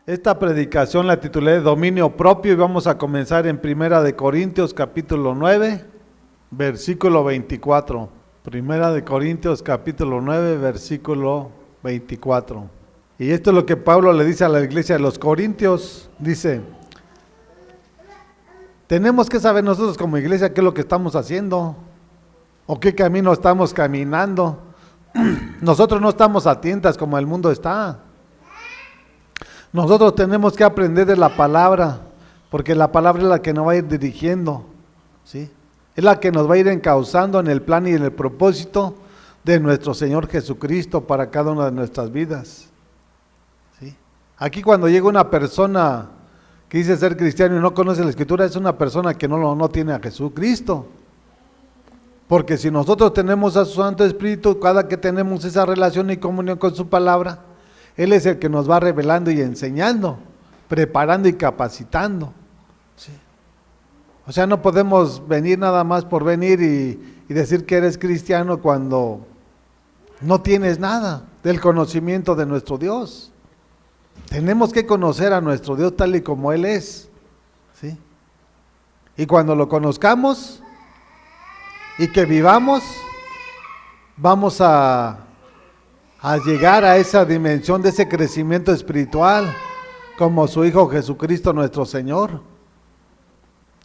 Esta predicación la titulé Dominio Propio y vamos a comenzar en Primera de Corintios capítulo 9, versículo 24. Primera de Corintios capítulo 9, versículo 24. Y esto es lo que Pablo le dice a la iglesia de los Corintios. Dice, tenemos que saber nosotros como iglesia qué es lo que estamos haciendo o qué camino estamos caminando. Nosotros no estamos a tientas como el mundo está. Nosotros tenemos que aprender de la palabra, porque la palabra es la que nos va a ir dirigiendo, ¿sí? Es la que nos va a ir encauzando en el plan y en el propósito de nuestro Señor Jesucristo para cada una de nuestras vidas, ¿sí? Aquí cuando llega una persona que dice ser cristiano y no conoce la Escritura, es una persona que no tiene a Jesucristo. Porque si nosotros tenemos a su Santo Espíritu, cada que tenemos esa relación y comunión con su palabra, Él es el que nos va revelando y enseñando, preparando y capacitando, ¿sí? O sea, no podemos venir nada más por venir y decir que eres cristiano cuando no tienes nada del conocimiento de nuestro Dios. Tenemos que conocer a nuestro Dios tal y como Él es, ¿sí? Y cuando lo conozcamos y que vivamos, vamos a llegar a esa dimensión de ese crecimiento espiritual como su Hijo Jesucristo nuestro Señor.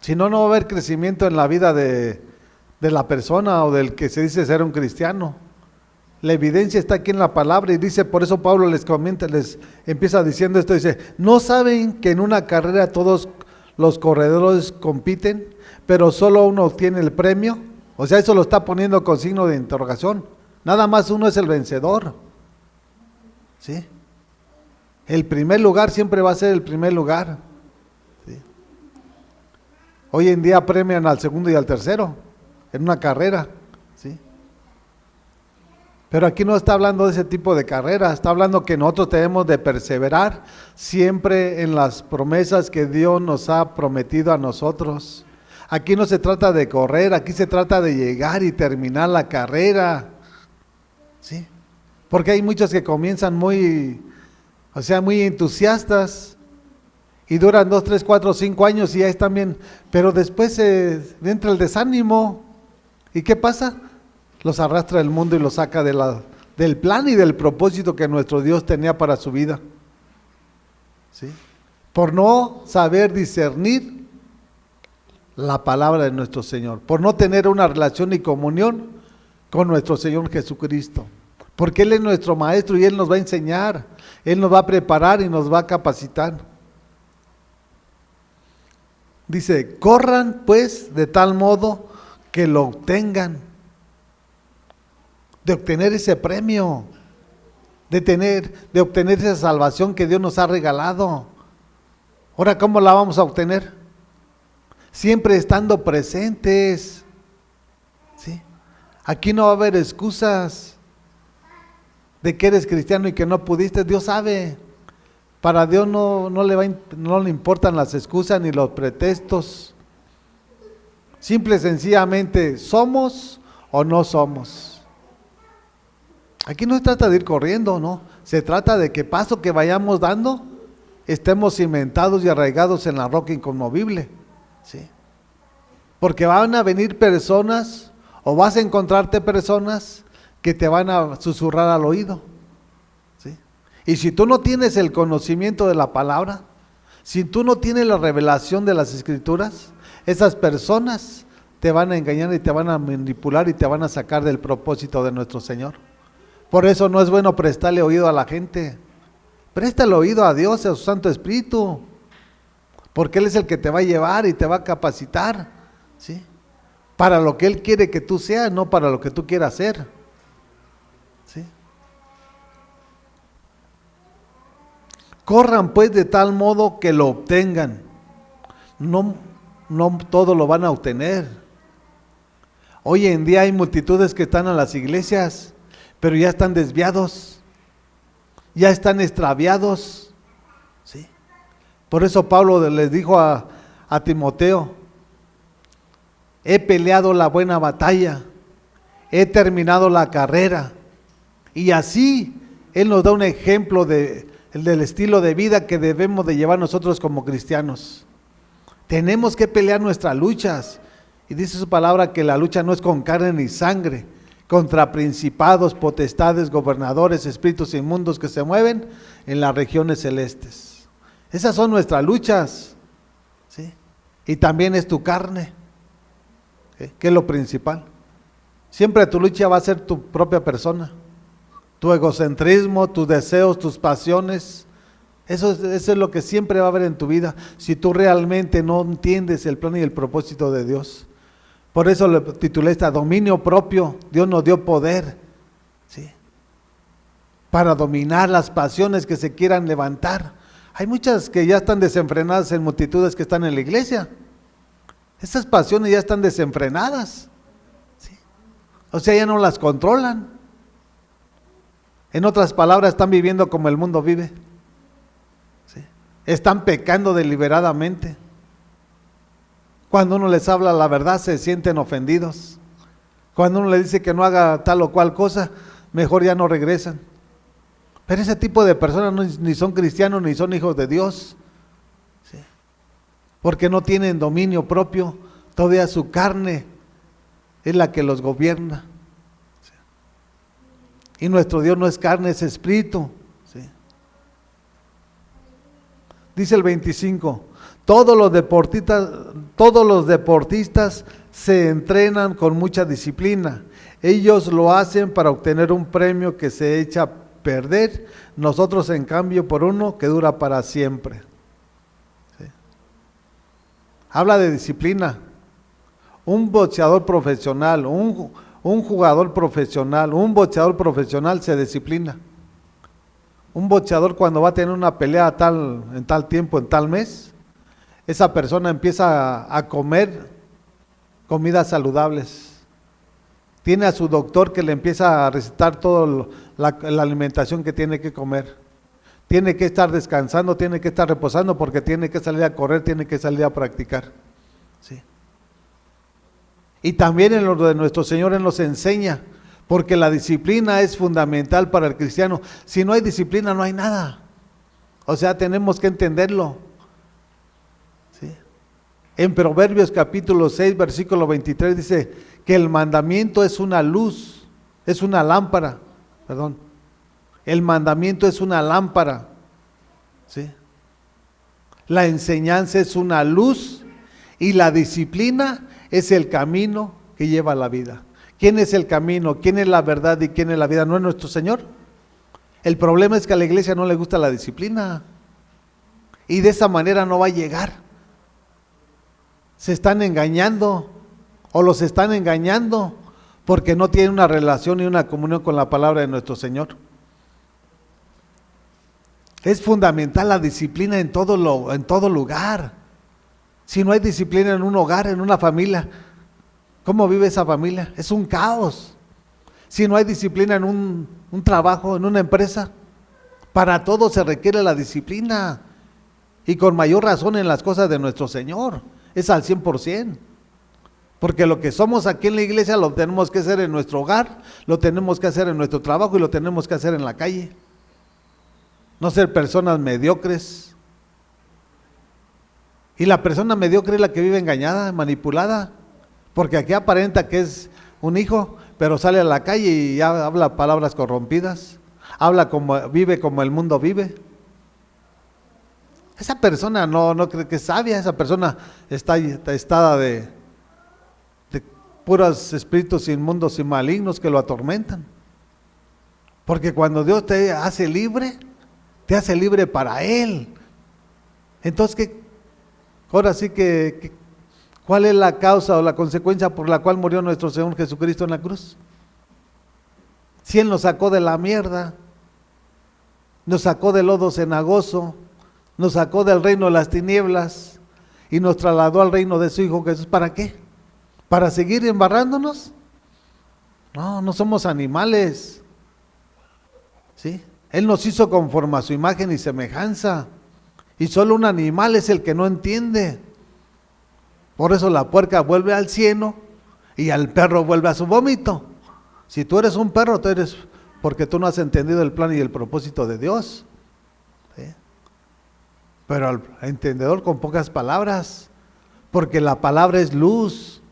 Si no, no va a haber crecimiento en la vida de la persona o del que se dice ser un cristiano. La evidencia está aquí en la palabra y dice, por eso Pablo les comenta, les empieza diciendo esto, dice, ¿no saben que en una carrera todos los corredores compiten, pero solo uno obtiene el premio? O sea, eso lo está poniendo con signo de interrogación. Nada más uno es el vencedor, ¿sí? El primer lugar siempre va a ser el primer lugar, ¿sí? Hoy en día premian al segundo y al tercero en una carrera, ¿sí? Pero aquí no está hablando de ese tipo de carrera, está hablando que nosotros tenemos de perseverar siempre en las promesas que Dios nos ha prometido a nosotros. Aquí no se trata de correr, aquí se trata de llegar y terminar la carrera, ¿sí? Porque hay muchos que comienzan muy entusiastas y duran 2, 3, 4, 5 años y ya están bien, pero después entra el desánimo. ¿Y qué pasa? Los arrastra el mundo y los saca del plan y del propósito que nuestro Dios tenía para su vida, ¿sí? Por no saber discernir la palabra de nuestro Señor, por no tener una relación y comunión con nuestro Señor Jesucristo, porque Él es nuestro Maestro y Él nos va a enseñar, Él nos va a preparar y nos va a capacitar. Dice, corran pues de tal modo que lo obtengan, de obtener ese premio, de obtener esa salvación que Dios nos ha regalado. Ahora, ¿cómo la vamos a obtener? Siempre estando presentes, ¿sí? Aquí no va a haber excusas de que eres cristiano y que no pudiste. Dios sabe. Para Dios no le importan las excusas ni los pretextos. Simple y sencillamente, ¿somos o no somos? Aquí no se trata de ir corriendo, ¿no? Se trata de que paso que vayamos dando, estemos cimentados y arraigados en la roca inconmovible, ¿sí? Porque van a venir personas o vas a encontrarte personas que te van a susurrar al oído, ¿sí? Y si tú no tienes el conocimiento de la palabra, si tú no tienes la revelación de las Escrituras, esas personas te van a engañar y te van a manipular y te van a sacar del propósito de nuestro Señor. Por eso no es bueno prestarle oído a la gente. Préstale oído a Dios y a su Santo Espíritu, porque Él es el que te va a llevar y te va a capacitar, ¿sí? Para lo que Él quiere que tú seas, no para lo que tú quieras hacer, ¿sí? Corran pues de tal modo que lo obtengan. No todo lo van a obtener. Hoy en día hay multitudes que están en las iglesias, pero ya están desviados, ya están extraviados, ¿sí? Por eso Pablo les dijo a Timoteo, he peleado la buena batalla, he terminado la carrera. Y así Él nos da un ejemplo el del estilo de vida que debemos de llevar nosotros como cristianos. Tenemos que pelear nuestras luchas. Y dice su palabra que la lucha no es con carne ni sangre, contra principados, potestades, gobernadores, espíritus inmundos que se mueven en las regiones celestes. Esas son nuestras luchas, ¿sí? Y también es tu carne, ¿sí? Que es lo principal. Siempre tu lucha va a ser tu propia persona, tu egocentrismo, tus deseos, tus pasiones. Eso es lo que siempre va a haber en tu vida, si tú realmente no entiendes el plan y el propósito de Dios. Por eso le titulé esta, dominio propio. Dios nos dio poder, ¿sí? Para dominar las pasiones que se quieran levantar. Hay muchas que ya están desenfrenadas en multitudes que están en la iglesia. Esas pasiones ya están desenfrenadas, ¿sí? O sea, ya no las controlan. En otras palabras, están viviendo como el mundo vive, ¿sí? Están pecando deliberadamente. Cuando uno les habla la verdad, se sienten ofendidos. Cuando uno le dice que no haga tal o cual cosa, mejor ya no regresan. Pero ese tipo de personas no, ni son cristianos ni son hijos de Dios, ¿sí? Porque no tienen dominio propio. Todavía su carne es la que los gobierna, ¿sí? Y nuestro Dios no es carne, es espíritu, ¿sí? Dice el 25, todos los deportistas se entrenan con mucha disciplina. Ellos lo hacen para obtener un premio que se echa a perder. Nosotros, en cambio, por uno que dura para siempre. ¿Sí? Habla de disciplina. Un boxeador profesional, un jugador profesional, un boxeador profesional se disciplina. Un boxeador, cuando va a tener una pelea en tal tiempo, en tal mes, esa persona empieza a comer comidas saludables. Tiene a su doctor que le empieza a recetar toda la alimentación que tiene que comer. Tiene que estar descansando, tiene que estar reposando, porque tiene que salir a correr, tiene que salir a practicar, ¿sí? Y también en lo de nuestro Señor Él nos enseña, porque la disciplina es fundamental para el cristiano. Si no hay disciplina, no hay nada. O sea, tenemos que entenderlo, ¿sí? En Proverbios capítulo 6, versículo 23 dice que el mandamiento es una luz, es una lámpara, perdón. El mandamiento es una lámpara, ¿sí? La enseñanza es una luz y la disciplina es el camino que lleva a la vida. ¿Quién es el camino? ¿Quién es la verdad y quién es la vida? ¿No es nuestro Señor? El problema es que a la iglesia no le gusta la disciplina y de esa manera no va a llegar. Se están engañando o los están engañando porque no tienen una relación y una comunión con la palabra de nuestro Señor. Es fundamental la disciplina en todo lugar. Si no hay disciplina en un hogar, en una familia, ¿cómo vive esa familia? Es un caos. Si no hay disciplina en un trabajo, en una empresa, para todo se requiere la disciplina, y con mayor razón en las cosas de nuestro Señor, es al 100%. Porque lo que somos aquí en la iglesia lo tenemos que hacer en nuestro hogar, lo tenemos que hacer en nuestro trabajo y lo tenemos que hacer en la calle. No ser personas mediocres. Y la persona mediocre es la que vive engañada, manipulada, porque aquí aparenta que es un hijo, pero sale a la calle y ya habla palabras corrompidas, vive como el mundo vive. Esa persona no cree que es sabia, esa persona está de puros espíritus inmundos y malignos que lo atormentan. Porque cuando Dios te hace libre para Él. Entonces, ahora sí que ¿cuál es la causa o la consecuencia por la cual murió nuestro Señor Jesucristo en la cruz? Si Él nos sacó de la mierda, nos sacó del lodo cenagoso, nos sacó del reino de las tinieblas y nos trasladó al reino de su Hijo Jesús. ¿Para qué? ¿Para seguir embarrándonos? No somos animales, ¿sí? Él nos hizo conforme a su imagen y semejanza, y solo un animal es el que no entiende. Por eso la puerca vuelve al cieno y al perro vuelve a su vómito. Si tú eres un perro, tú eres porque tú no has entendido el plan y el propósito de Dios. ¿sí? Pero al entendedor con pocas palabras, porque la palabra es luz,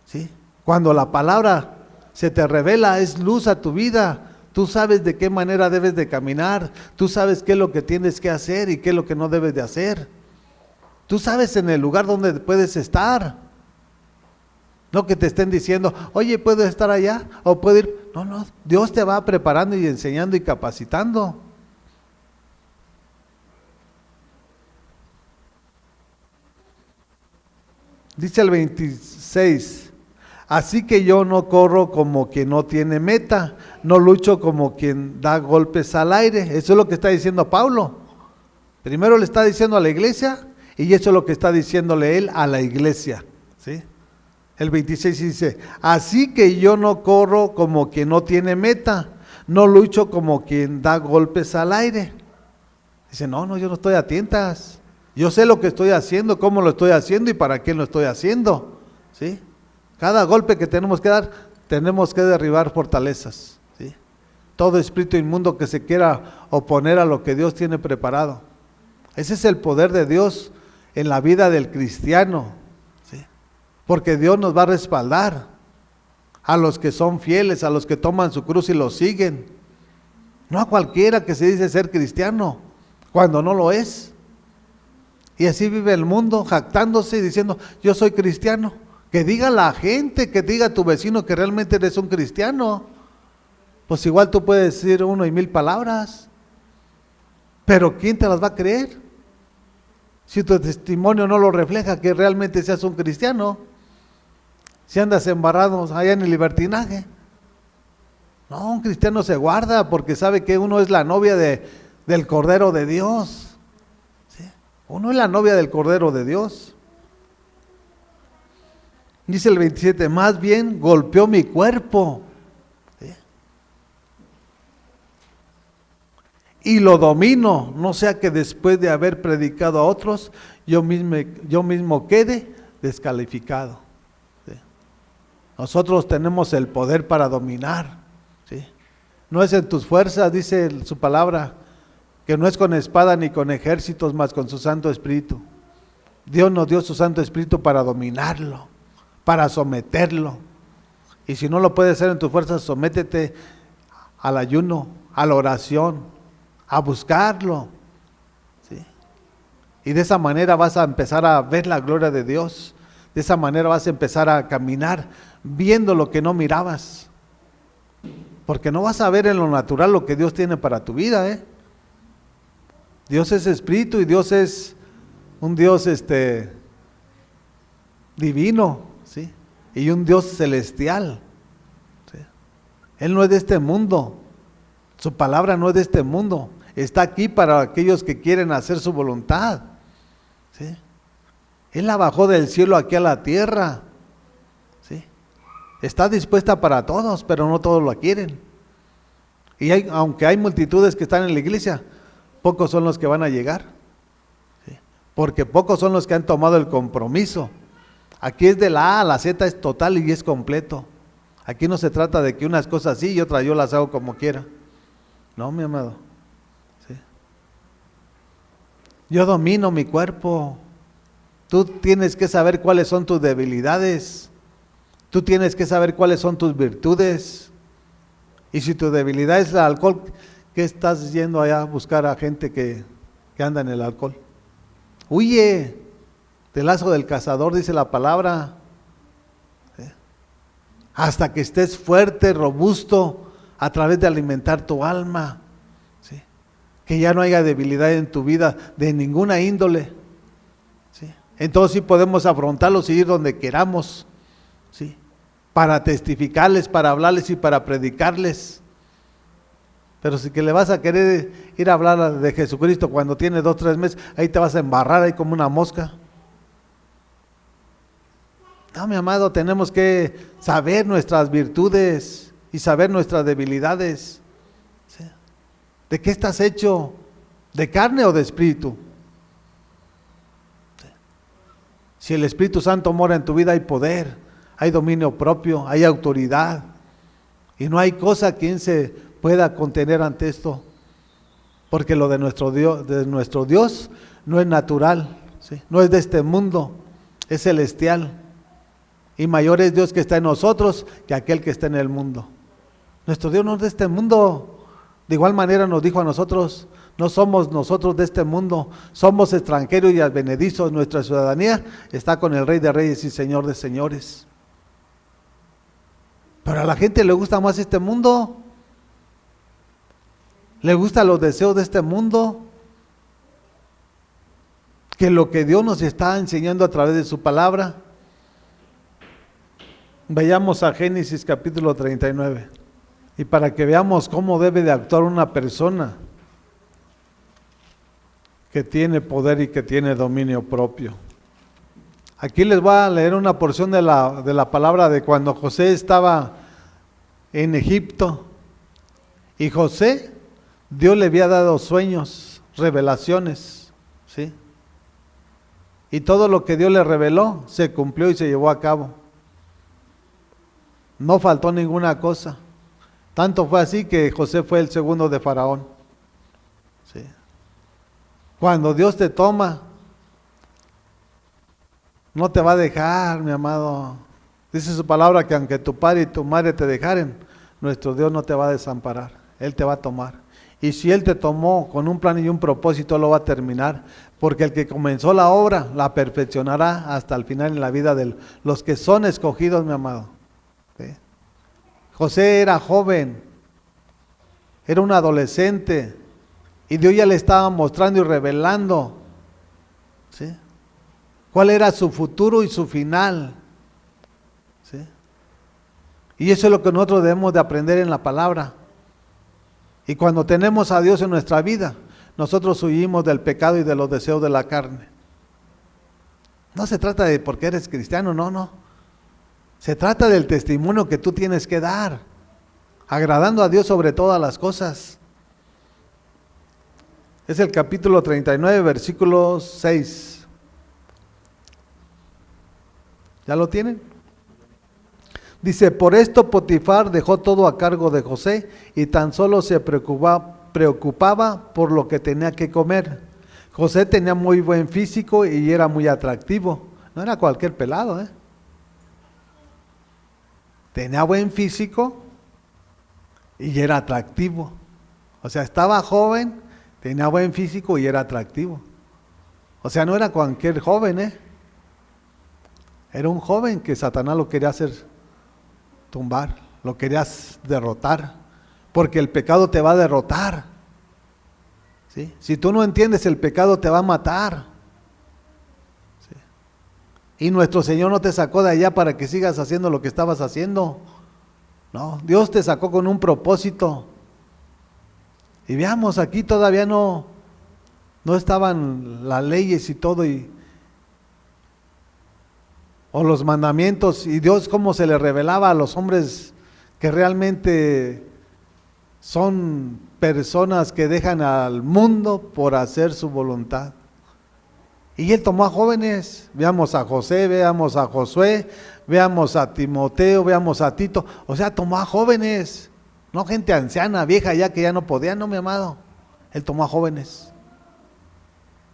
¿sí? Cuando la palabra se te revela, es luz a tu vida. Tú sabes de qué manera debes de caminar, tú sabes qué es lo que tienes que hacer y qué es lo que no debes de hacer. Tú sabes en el lugar donde puedes estar. No que te estén diciendo, oye, ¿puedo estar allá? ¿O puedo ir? No, no, Dios te va preparando y enseñando y capacitando. Dice el 26, así que yo no corro como quien no tiene meta, no lucho como quien da golpes al aire. Eso es lo que está diciendo Pablo. Primero le está diciendo a la iglesia y eso es lo que está diciéndole él a la iglesia, ¿sí? El 26 dice, así que yo no corro como quien no tiene meta, no lucho como quien da golpes al aire. Dice, no, yo no estoy a tientas. Yo sé lo que estoy haciendo, cómo lo estoy haciendo y para qué lo estoy haciendo, ¿sí? Cada golpe que tenemos que dar, tenemos que derribar fortalezas, ¿sí? Todo espíritu inmundo que se quiera oponer a lo que Dios tiene preparado. Ese es el poder de Dios en la vida del cristiano, ¿sí? Porque Dios nos va a respaldar a los que son fieles, a los que toman su cruz y lo siguen. No a cualquiera que se dice ser cristiano, cuando no lo es. Y así vive el mundo, jactándose y diciendo, yo soy cristiano. Que diga la gente, que diga tu vecino que realmente eres un cristiano. Pues igual tú puedes decir 1 y 1000 palabras, pero ¿quién te las va a creer? Si tu testimonio no lo refleja que realmente seas un cristiano. Si andas embarrado allá en el libertinaje. No, un cristiano se guarda porque sabe que uno es la novia del Cordero de Dios. Uno es la novia del Cordero de Dios. Dice el 27, más bien golpeó mi cuerpo, ¿sí? Y lo domino, no sea que después de haber predicado a otros, yo mismo quede descalificado, ¿sí? Nosotros tenemos el poder para dominar, ¿sí? No es en tus fuerzas, dice su palabra, que no es con espada ni con ejércitos, mas con su Santo Espíritu. Dios nos dio su Santo Espíritu para dominarlo, para someterlo. Y si no lo puedes hacer en tus fuerzas, sométete al ayuno, a la oración, a buscarlo, ¿sí? Y de esa manera vas a empezar a ver la gloria de Dios. De esa manera vas a empezar a caminar viendo lo que no mirabas. Porque no vas a ver en lo natural lo que Dios tiene para tu vida, ¿eh? Dios es espíritu y Dios es un Dios divino, ¿sí? Y un Dios celestial, ¿sí? Él no es de este mundo, su palabra no es de este mundo, está aquí para aquellos que quieren hacer su voluntad, ¿sí? Él la bajó del cielo aquí a la tierra, ¿sí? Está dispuesta para todos, pero no todos la quieren. Y aunque hay multitudes que están en la iglesia, pocos son los que van a llegar, ¿sí? Porque pocos son los que han tomado el compromiso. Aquí es de la A a la Z, es total y es completo. Aquí no se trata de que unas cosas sí y otras yo las hago como quiera. No, mi amado, ¿sí? Yo domino mi cuerpo. Tú tienes que saber cuáles son tus debilidades. Tú tienes que saber cuáles son tus virtudes. Y si tu debilidad es el alcohol, ¿qué estás yendo allá a buscar a gente que anda en el alcohol? Huye del lazo del cazador, dice la palabra, ¿sí? Hasta que estés fuerte, robusto, a través de alimentar tu alma, ¿sí? Que ya no haya debilidad en tu vida de ninguna índole, ¿sí? Entonces sí podemos afrontarlos y ir donde queramos, ¿sí? Para testificarles, para hablarles y para predicarles. Pero si que le vas a querer ir a hablar de Jesucristo cuando tiene 2 o 3 meses, ahí te vas a embarrar ahí como una mosca. No, mi amado, tenemos que saber nuestras virtudes y saber nuestras debilidades, ¿sí? ¿De qué estás hecho? ¿De carne o de espíritu? ¿Sí? Si el Espíritu Santo mora en tu vida, hay poder, hay dominio propio, hay autoridad. Y no hay cosa quien se pueda contener ante esto. porque lo de nuestro Dios no es natural, ¿sí? No es de este mundo, es celestial. Y mayor es Dios que está en nosotros que aquel que está en el mundo. Nuestro Dios no es de este mundo. De igual manera nos dijo a nosotros, no somos nosotros de este mundo, somos extranjeros y advenedizos. Nuestra ciudadanía está con el Rey de Reyes y Señor de Señores. Pero a la gente le gusta más este mundo. Le gustan los deseos de este mundo que lo que Dios nos está enseñando a través de su palabra. Vayamos a Génesis capítulo 39. Y para que veamos cómo debe de actuar una persona que tiene poder y que tiene dominio propio. Aquí les voy a leer una porción de la palabra de cuando José estaba en Egipto. Y José, Dios le había dado sueños, revelaciones, ¿sí? Y todo lo que Dios le reveló se cumplió y se llevó a cabo. No faltó ninguna cosa. Tanto fue así que José fue el segundo de Faraón. ¿Sí? Cuando Dios te toma, no te va a dejar, mi amado. Dice su palabra que aunque tu padre y tu madre te dejaren, nuestro Dios no te va a desamparar. Él te va a tomar. Y si Él te tomó con un plan y un propósito, lo va a terminar. Porque el que comenzó la obra, la perfeccionará hasta el final en la vida de los que son escogidos, mi amado. ¿Sí? José era joven, era un adolescente, y Dios ya le estaba mostrando y revelando, ¿sí?, cuál era su futuro y su final, ¿sí? Y eso es lo que nosotros debemos de aprender en la palabra. Y cuando tenemos a Dios en nuestra vida, nosotros huimos del pecado y de los deseos de la carne. No se trata de porque eres cristiano, no. Se trata del testimonio que tú tienes que dar, agradando a Dios sobre todas las cosas. Es el capítulo 39, versículo 6. ¿Ya lo tienen? Dice, por esto Potifar dejó todo a cargo de José y tan solo se preocupaba por lo que tenía que comer. José tenía muy buen físico y era muy atractivo. No era cualquier pelado, ¿eh? Tenía buen físico y era atractivo. O sea, estaba joven, tenía buen físico y era atractivo. O sea, no era cualquier joven, ¿eh? Era un joven que Satanás lo quería hacer tumbar, lo quería derrotar, porque el pecado te va a derrotar. ¿Sí? Si tú no entiendes, el pecado te va a matar. Y nuestro Señor no te sacó de allá para que sigas haciendo lo que estabas haciendo. No, Dios te sacó con un propósito. Y veamos, aquí todavía no estaban las leyes y todo, o los mandamientos, y Dios cómo se le revelaba a los hombres que realmente son personas que dejan al mundo por hacer su voluntad. Y Él tomó a jóvenes, veamos a José, veamos a Josué, veamos a Timoteo, veamos a Tito, o sea, tomó a jóvenes, no gente anciana, vieja ya que ya no podía, no, mi amado. Él tomó a jóvenes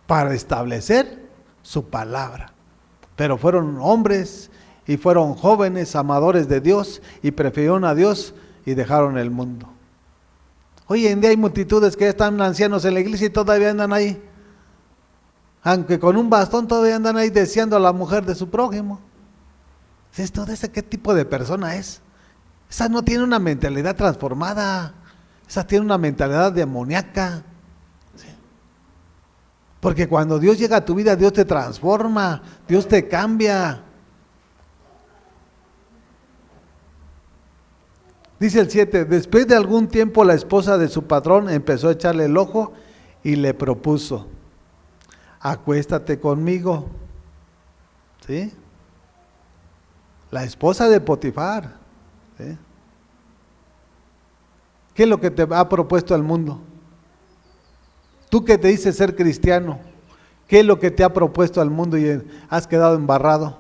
para establecer su palabra, pero fueron hombres y fueron jóvenes amadores de Dios y prefirieron a Dios y dejaron el mundo. Hoy en día hay multitudes que están ancianos en la iglesia y todavía andan ahí. Aunque con un bastón todavía andan ahí deseando a la mujer de su prójimo. ¿Esto de qué tipo de persona es? Esa no tiene una mentalidad transformada. Esa tiene una mentalidad demoníaca. ¿Sí? Porque cuando Dios llega a tu vida, Dios te transforma, Dios te cambia. Dice el 7, después de algún tiempo la esposa de su patrón empezó a echarle el ojo y le propuso, acuéstate conmigo. ¿Sí? La esposa de Potifar. ¿Sí? ¿Qué es lo que te ha propuesto el mundo? Tú que te dices ser cristiano, ¿qué es lo que te ha propuesto el mundo y has quedado embarrado?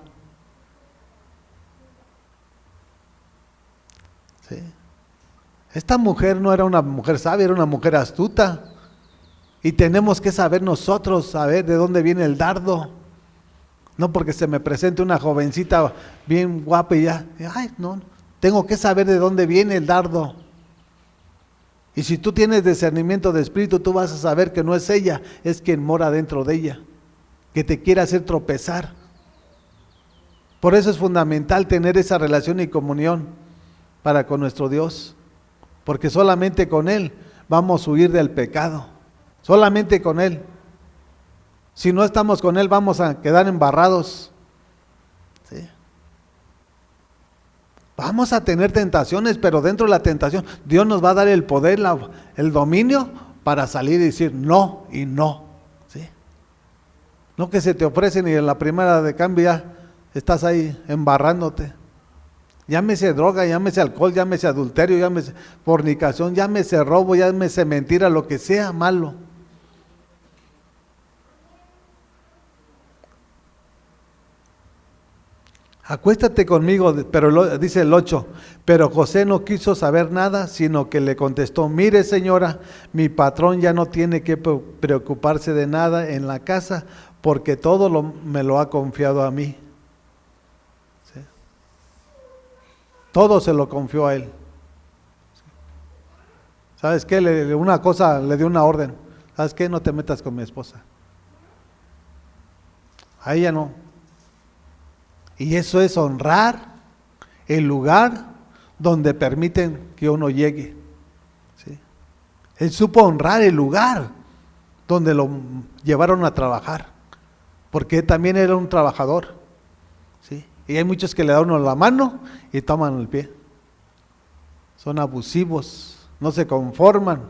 ¿Sí? Esta mujer no era una mujer sabia, era una mujer astuta. Y tenemos que saber nosotros, saber de dónde viene el dardo. No porque se me presente una jovencita bien guapa y ya, ay, no, tengo que saber de dónde viene el dardo. Y si tú tienes discernimiento de espíritu, tú vas a saber que no es ella, es quien mora dentro de ella, que te quiere hacer tropezar. Por eso es fundamental tener esa relación y comunión para con nuestro Dios, porque solamente con Él vamos a huir del pecado, solamente con Él. Si no estamos con Él, vamos a quedar embarrados. ¿Sí? Vamos a tener tentaciones, pero dentro de la tentación, Dios nos va a dar el poder, el dominio para salir y decir no y no. ¿Sí? No que se te ofrecen y en la primera de cambio ya estás ahí embarrándote. Llámese droga, llámese alcohol, llámese adulterio, llámese fornicación, llámese robo, llámese mentira, lo que sea malo. Acuéstate conmigo, pero dice el 8, pero José no quiso saber nada, sino que le contestó, mire señora, mi patrón ya no tiene que preocuparse de nada en la casa, porque todo me lo ha confiado a mí. ¿Sí? Todo se lo confió a él. ¿Sabes qué? Una cosa, le dio una orden. ¿Sabes qué? No te metas con mi esposa. A ella no. Y eso es honrar el lugar donde permiten que uno llegue. ¿Sí? Él supo honrar el lugar donde lo llevaron a trabajar, porque también era un trabajador. ¿Sí? Y hay muchos que le dan uno la mano y toman el pie. Son abusivos, no se conforman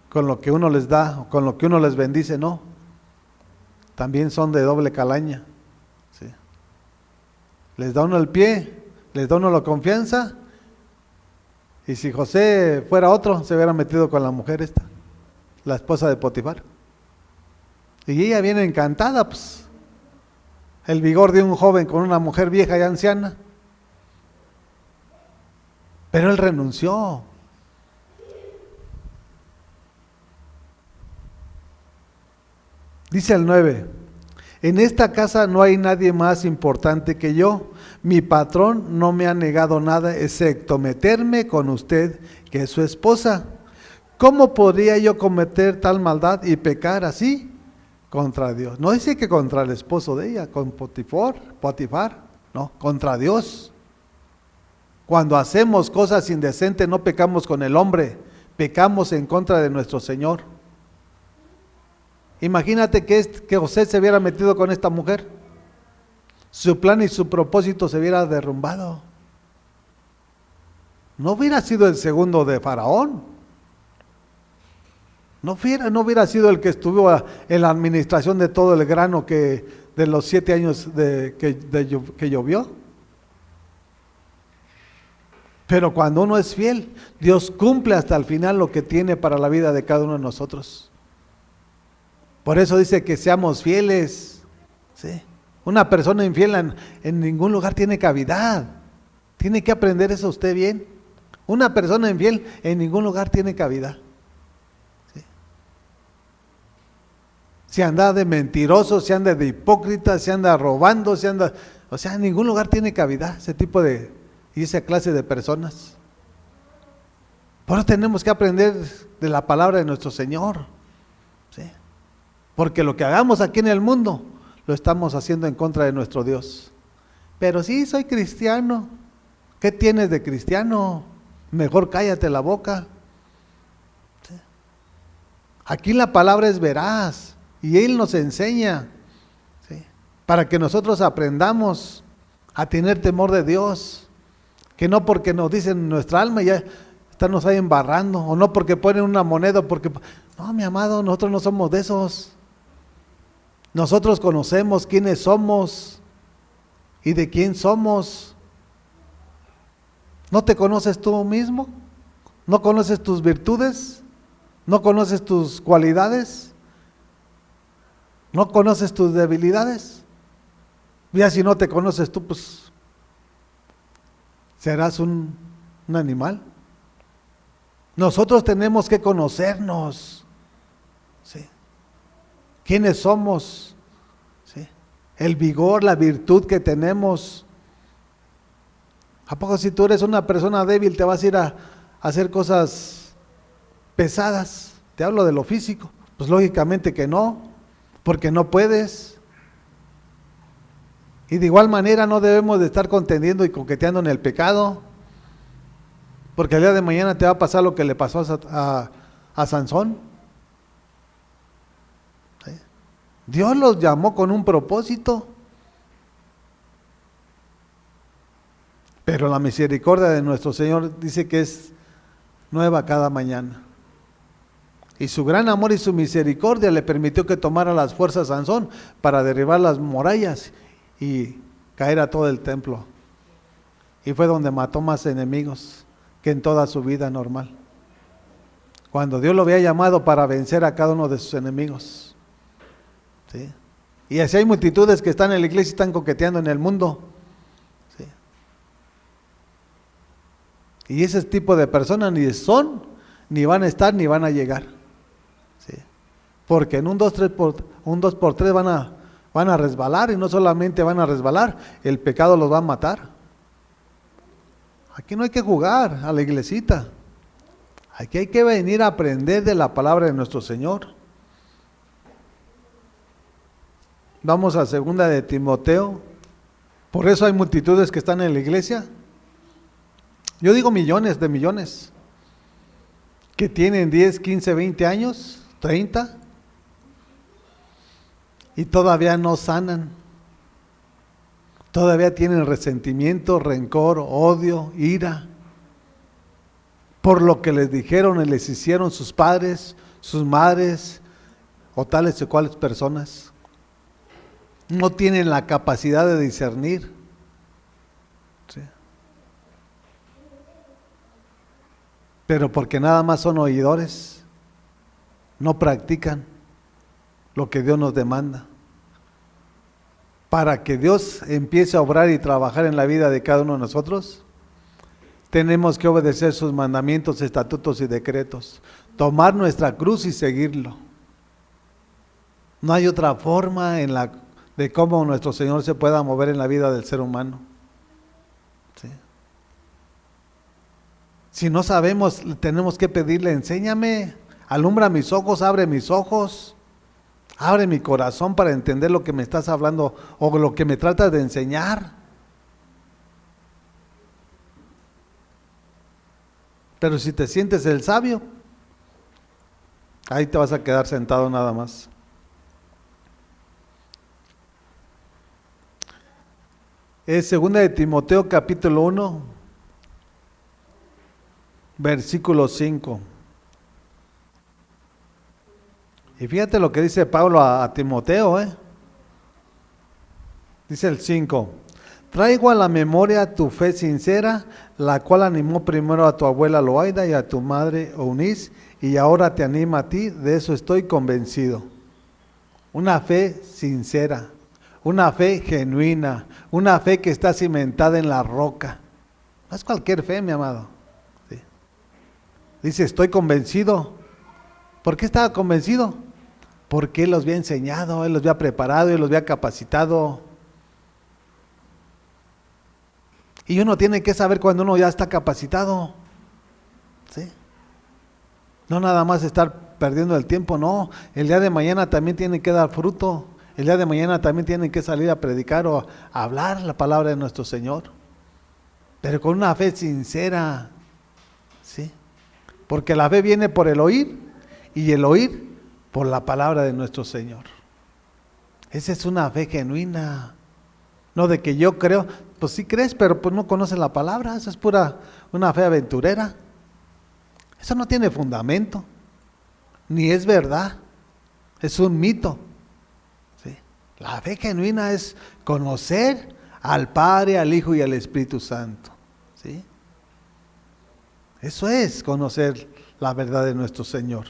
con lo que uno les da, con lo que uno les bendice, no. También son de doble calaña. ¿Sí? Les da uno el pie, les da uno la confianza, y si José fuera otro, se hubiera metido con la mujer esta, la esposa de Potifar. Y ella viene encantada, pues, el vigor de un joven con una mujer vieja y anciana. Pero él renunció. Dice el 9, en esta casa no hay nadie más importante que yo. Mi patrón no me ha negado nada excepto meterme con usted, que es su esposa. ¿Cómo podría yo cometer tal maldad y pecar así contra Dios? No dice que contra el esposo de ella, con Potifar, no, contra Dios. Cuando hacemos cosas indecentes no pecamos con el hombre, pecamos en contra de nuestro Señor. Imagínate que José se hubiera metido con esta mujer, su plan y su propósito se hubiera derrumbado. No hubiera sido el segundo de Faraón, no hubiera sido el que estuvo en la administración de todo el grano de los 7 años que llovió. Pero cuando uno es fiel, Dios cumple hasta el final lo que tiene para la vida de cada uno de nosotros. Por eso dice que seamos fieles. ¿Sí? Una persona infiel en ningún lugar tiene cavidad. Tiene que aprender eso usted bien. Una persona infiel en ningún lugar tiene cavidad. ¿Sí? Si anda de mentiroso, si anda de hipócrita, si anda robando, o sea, en ningún lugar tiene cavidad ese tipo y esa clase de personas. Por eso tenemos que aprender de la palabra de nuestro Señor. ¿Sí? Porque lo que hagamos aquí en el mundo, lo estamos haciendo en contra de nuestro Dios. Pero sí, soy cristiano. ¿Qué tienes de cristiano? Mejor cállate la boca. ¿Sí? Aquí la palabra es veraz y Él nos enseña, ¿sí? Para que nosotros aprendamos a tener temor de Dios. Que no porque nos dicen nuestra alma ya estamos ahí embarrando, o no porque ponen una moneda, porque no, mi amado, nosotros no somos de esos. Nosotros conocemos quiénes somos y de quién somos. ¿No te conoces tú mismo? ¿No conoces tus virtudes? ¿No conoces tus cualidades? ¿No conoces tus debilidades? Ya si no te conoces tú, pues serás un animal. Nosotros tenemos que conocernos. quiénes somos, ¿sí? El vigor, la virtud que tenemos. ¿A poco si tú eres una persona débil te vas a ir a hacer cosas pesadas? Te hablo de lo físico. Pues lógicamente que no, porque no puedes. Y de igual manera no debemos de estar contendiendo y coqueteando en el pecado, porque el día de mañana te va a pasar lo que le pasó a Sansón. ¿Sí? Dios los llamó con un propósito, pero la misericordia de nuestro Señor dice que es nueva cada mañana. Y su gran amor y su misericordia le permitió que tomara las fuerzas Sansón para derribar las murallas y caer a todo el templo. Y fue donde mató más enemigos que en toda su vida normal. Cuando Dios lo había llamado para vencer a cada uno de sus enemigos. ¿Sí? Y así hay multitudes que están en la iglesia y están coqueteando en el mundo. ¿Sí? Y ese tipo de personas ni son, ni van a estar, ni van a llegar. ¿Sí? Porque en un 2x3 van a resbalar, y no solamente van a resbalar, el pecado los va a matar. Aquí no hay que jugar a la iglesita. Aquí hay que venir a aprender de la palabra de nuestro Señor. Vamos a 2 de Timoteo. Por eso hay multitudes que están en la iglesia. Yo digo millones de millones, que tienen 10, 15, 20 años, 30, y todavía no sanan. Todavía tienen resentimiento, rencor, odio, ira, por lo que les dijeron y les hicieron sus padres, sus madres, o tales o cuales personas. No tienen la capacidad de discernir. ¿Sí? Pero porque nada más son oidores, no practican lo que Dios nos demanda. Para que Dios empiece a obrar y trabajar en la vida de cada uno de nosotros, tenemos que obedecer sus mandamientos, estatutos y decretos, tomar nuestra cruz y seguirlo. No hay otra forma de cómo nuestro Señor se pueda mover en la vida del ser humano. ¿Sí? Si no sabemos, tenemos que pedirle: enséñame, alumbra mis ojos, abre mis ojos, abre mi corazón para entender lo que me estás hablando o lo que me tratas de enseñar. Pero si te sientes el sabio, ahí te vas a quedar sentado nada más. Es 2 de Timoteo capítulo 1, versículo 5. Y fíjate lo que dice Pablo a Timoteo, Dice el 5: traigo a la memoria tu fe sincera, la cual animó primero a tu abuela Loaida y a tu madre Eunice, y ahora te anima a ti, de eso estoy convencido. Una fe sincera, una fe genuina, una fe que está cimentada en la roca. No es cualquier fe, mi amado. ¿Sí? Dice, estoy convencido. ¿Por qué estaba convencido? Porque Él los había enseñado, Él los había preparado, Él los había capacitado. Y uno tiene que saber cuando uno ya está capacitado. ¿Sí? No nada más estar perdiendo el tiempo, no. El día de mañana también tiene que dar fruto. El día de mañana también tienen que salir a predicar o a hablar la palabra de nuestro Señor. Pero con una fe sincera. ¿Sí? Porque la fe viene por el oír y el oír por la palabra de nuestro Señor. Esa es una fe genuina. No de que yo creo, pues sí crees, pero pues no conoces la palabra. Esa es una fe aventurera. Eso no tiene fundamento, ni es verdad, es un mito. ¿Sí? La fe genuina es conocer al Padre, al Hijo y al Espíritu Santo. ¿Sí? Eso es conocer la verdad de nuestro Señor.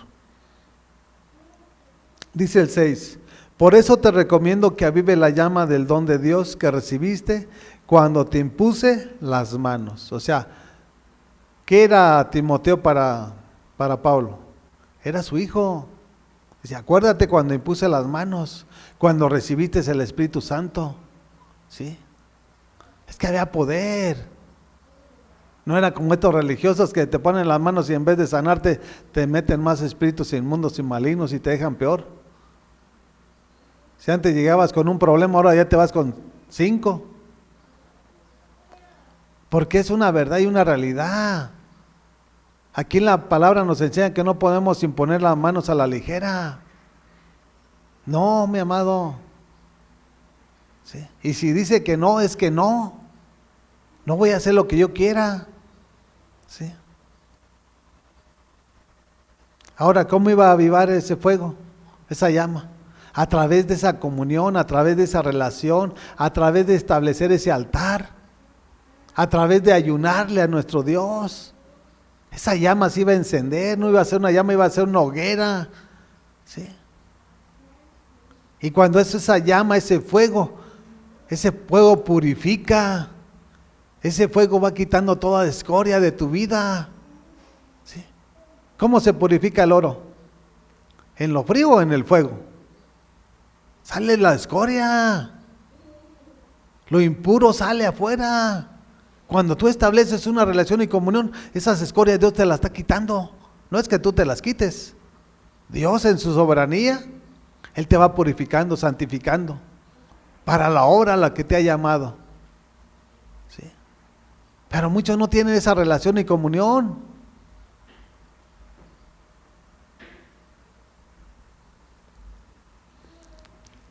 Dice el 6: por eso te recomiendo que avive la llama del don de Dios que recibiste cuando te impuse las manos. O sea, ¿qué era Timoteo para Pablo? Era su hijo. Dice, acuérdate cuando impuse las manos, cuando recibiste el Espíritu Santo. ¿Sí? Es que había poder. No era como estos religiosos que te ponen las manos y en vez de sanarte, te meten más espíritus inmundos y malignos y te dejan peor. Si antes llegabas con un problema, ahora ya te vas con 5. Porque es una verdad y una realidad. Aquí en la palabra nos enseña que no podemos imponer las manos a la ligera. No, mi amado. ¿Sí? Y si dice que no, es que no. No voy a hacer lo que yo quiera. ¿Sí? Ahora, ¿cómo iba a avivar ese fuego, esa llama? A través de esa comunión, a través de esa relación, a través de establecer ese altar, a través de ayunarle a nuestro Dios. Esa llama se iba a encender, no iba a ser una llama, iba a ser una hoguera. ¿Sí? Y cuando es esa llama, ese fuego purifica. Ese fuego va quitando toda escoria de tu vida. ¿Sí? ¿Cómo se purifica el oro? ¿En lo frío o en el fuego? Sale la escoria. Lo impuro sale afuera. Cuando tú estableces una relación y comunión, esas escorias Dios te las está quitando. No es que tú te las quites. Dios en su soberanía, Él te va purificando, santificando, para la obra a la que te ha llamado. ¿Sí? Pero muchos no tienen esa relación y comunión.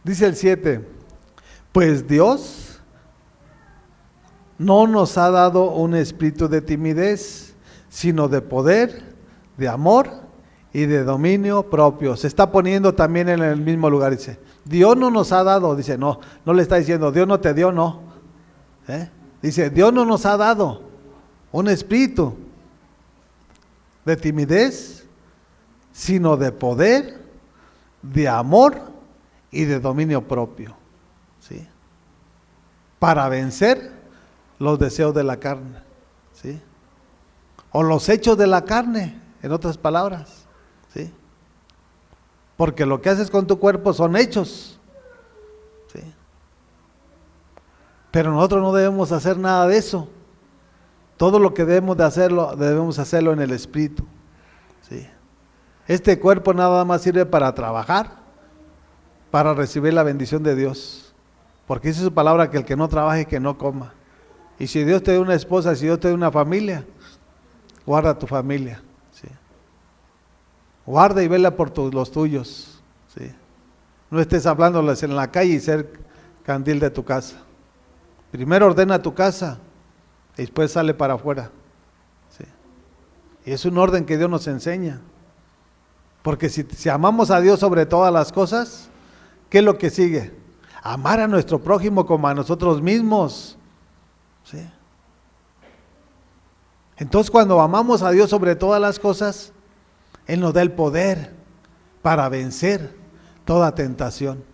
Dice el 7, pues Dios no nos ha dado un espíritu de timidez, sino de poder, de amor y de dominio propio. Se está poniendo también en el mismo lugar, dice, Dios no nos ha dado, dice, no le está diciendo, Dios no te dio, no. Dice, Dios no nos ha dado un espíritu de timidez, sino de poder, de amor y de dominio propio. ¿Sí? Para vencer los deseos de la carne, ¿sí? O los hechos de la carne, en otras palabras, ¿sí? Porque lo que haces con tu cuerpo son hechos, ¿sí? Pero nosotros no debemos hacer nada de eso. Todo lo que debemos hacerlo en el Espíritu, ¿sí? Este cuerpo nada más sirve para trabajar, para recibir la bendición de Dios, porque dice su palabra que el que no trabaje, que no coma. Y si Dios te da una esposa, si Dios te da una familia, guarda tu familia, ¿sí? Guarda y vela por los tuyos, ¿sí? No estés hablándoles en la calle y ser candil de tu casa. Primero ordena tu casa y después sale para afuera, ¿sí? Y es un orden que Dios nos enseña. Porque si amamos a Dios sobre todas las cosas, ¿qué es lo que sigue? Amar a nuestro prójimo como a nosotros mismos. ¿Sí? Entonces cuando amamos a Dios sobre todas las cosas, Él nos da el poder para vencer toda tentación.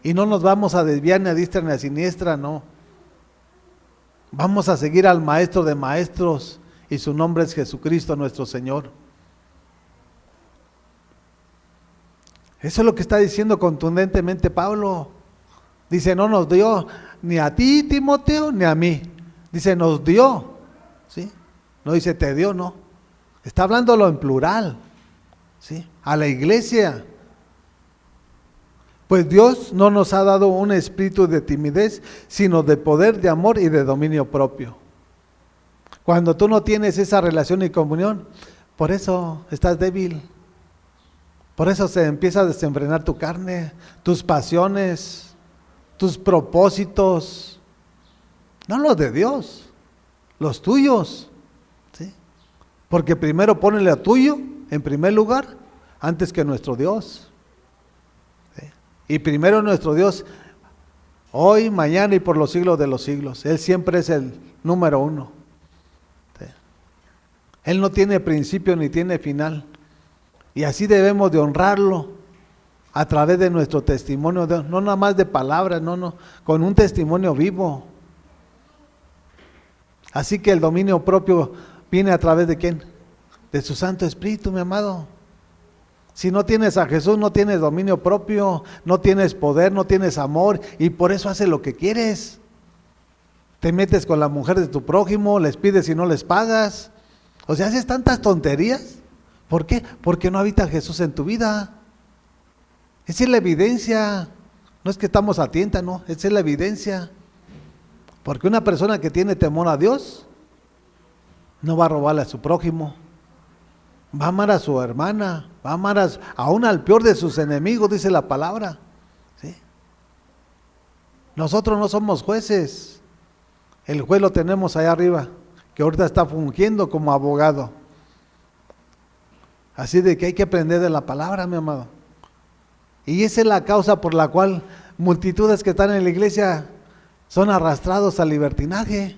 Y no nos vamos a desviar ni a diestra ni a siniestra, no. Vamos a seguir al Maestro de Maestros y su nombre es Jesucristo nuestro Señor. Eso es lo que está diciendo contundentemente Pablo. Dice, no nos dio ni a ti, Timoteo, ni a mí. Dice, nos dio, ¿sí? No dice, te dio, no. Está hablándolo en plural, ¿sí? A la iglesia. Pues Dios no nos ha dado un espíritu de timidez, sino de poder, de amor y de dominio propio. Cuando tú no tienes esa relación y comunión, por eso estás débil. Por eso se empieza a desenfrenar tu carne, tus pasiones, tus propósitos, no los de Dios, los tuyos, ¿sí? Porque primero ponle a tuyo en primer lugar antes que nuestro Dios, ¿sí? Y primero nuestro Dios, hoy, mañana y por los siglos de los siglos. Él siempre es el número 1, ¿sí? Él no tiene principio ni tiene final, y así debemos de honrarlo a través de nuestro testimonio, no nada más de palabras, no, con un testimonio vivo. Así que el dominio propio viene a través de ¿quién? De su Santo Espíritu, mi amado. Si no tienes a Jesús, no tienes dominio propio, no tienes poder, no tienes amor, y por eso haces lo que quieres. Te metes con la mujer de tu prójimo, les pides y no les pagas. O sea, haces tantas tonterías. ¿Por qué? Porque no habita Jesús en tu vida. Esa es la evidencia. No es que estamos a tienta, no, esa es la evidencia. Porque una persona que tiene temor a Dios no va a robarle a su prójimo. Va a amar a su hermana, va a amar aún al peor de sus enemigos, dice la palabra. ¿Sí? Nosotros no somos jueces. El juez lo tenemos allá arriba, que ahorita está fungiendo como abogado. Así de que hay que aprender de la palabra, mi amado. Y esa es la causa por la cual multitudes que están en la iglesia son arrastrados al libertinaje.